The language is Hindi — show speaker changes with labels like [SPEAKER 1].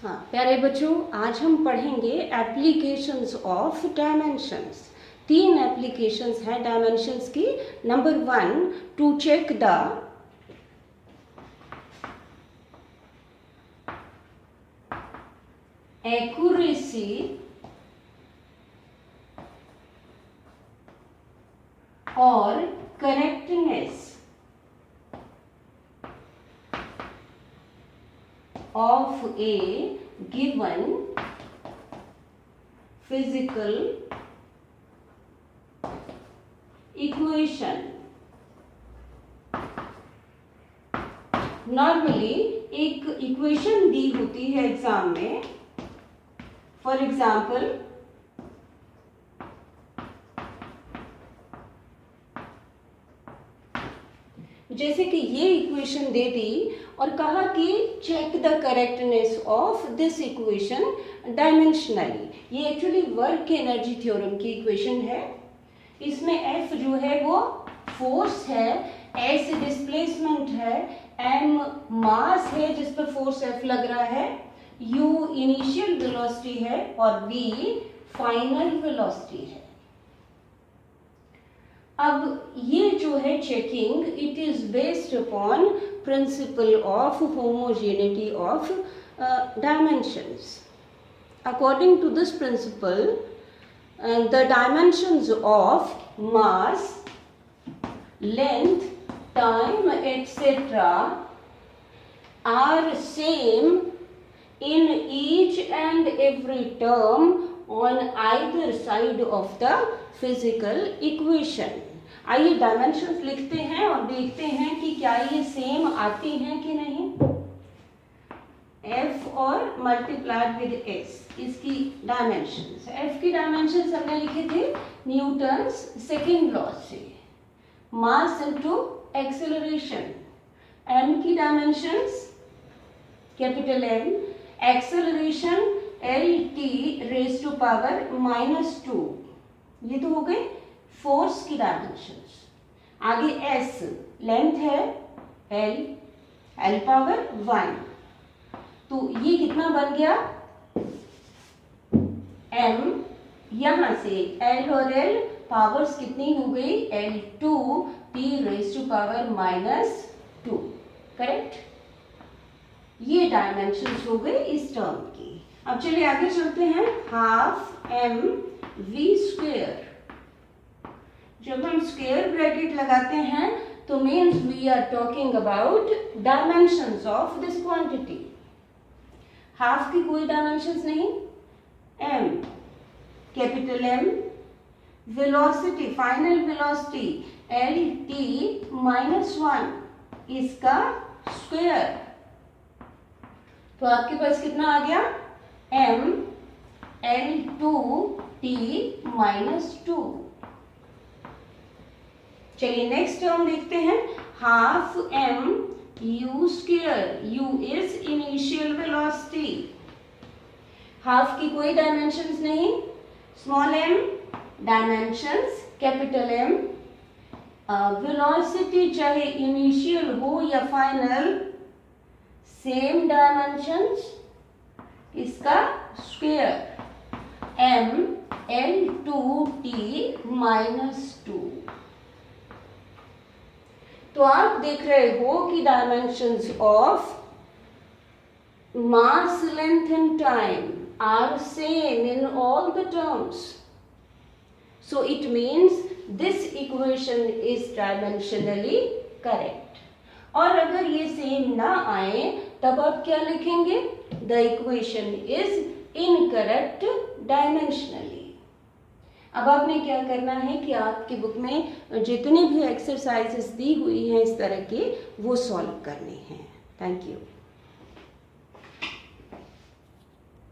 [SPEAKER 1] हाँ प्यारे बच्चों, आज हम पढ़ेंगे एप्लीकेशंस ऑफ डायमेंशंस। 3 एप्लीकेशंस हैं डायमेंशंस की। Number 1, to check the accuracy or correctness of a given physical equation। Normally एक इक्वेशन दी होती है एग्जाम में। फॉर एग्जाम्पल, जैसे कि ये इक्वेशन दे दी और कहा कि check the correctness of this equation dimensionally. ये एक्चुअली वर्क एनर्जी थ्योरम की इक्वेशन है। इसमें F जो है वो फोर्स है, S डिस्प्लेसमेंट है, M मास है जिस पर फोर्स F लग रहा है, U इनिशियल वेलोसिटी है और V फाइनल वेलोसिटी है। अब ये जो है checking, it is based upon principle of homogeneity of dimensions. According to this principle, the dimensions of mass, length, time, etc. are same in each and every term on either side of the physical equation। आइए डायमेंशंस लिखते हैं और देखते हैं कि क्या ये सेम आती हैं कि नहीं। F और मल्टीप्लाइड विद S, इसकी डायमेंशंस। F की डायमेंशंस हमने लिखे थे न्यूटन्स सेकेंड लॉ से, मास इनटू एक्सेलरेशन। M की dimensions capital M, acceleration LT raise to power -2। ये तो हो गए फोर्स की डायमेंशंस। आगे S, लेंथ है L पावर 1। तो ये कितना बन गया M, यहां से L और L पावर्स कितनी हो गई L2 T raise to power -2। Correct, ये डायमेंशंस हो गए इस टर्म की। अब चलिए आगे चलते हैं। Half M V square. जब हम स्क्वायर ब्रैकेट लगाते हैं तो means we are talking about dimensions of this quantity. Half की कोई डायमेंशंस नहीं, M capital M, velocity final velocity LT -1, इसका स्क्वायर। तो आपके पास कितना आ गया M L2 T -2। चलिए नेक्स्ट टर्म देखते हैं। Half M U square, U is initial velocity. Half की कोई डायमेंशंस नहीं, small m dimensions capital M, velocity चाहे इनिशियल हो या फाइनल सेम डायमेंशंस, इसका स्क्वायर M L2 T -2। तो आप देख रहे हो कि dimensions of mass, length and time are same in all the terms. So it means this equation is dimensionally correct. और अगर ये सेम ना आए तब आप क्या लिखेंगे? The equation is incorrect dimensionally. अब आपने क्या करना है कि आपकी बुक में जितनी भी एक्सरसाइजेस दी हुई हैं इस तरह की, वो सॉल्व करनी हैं। Thank you.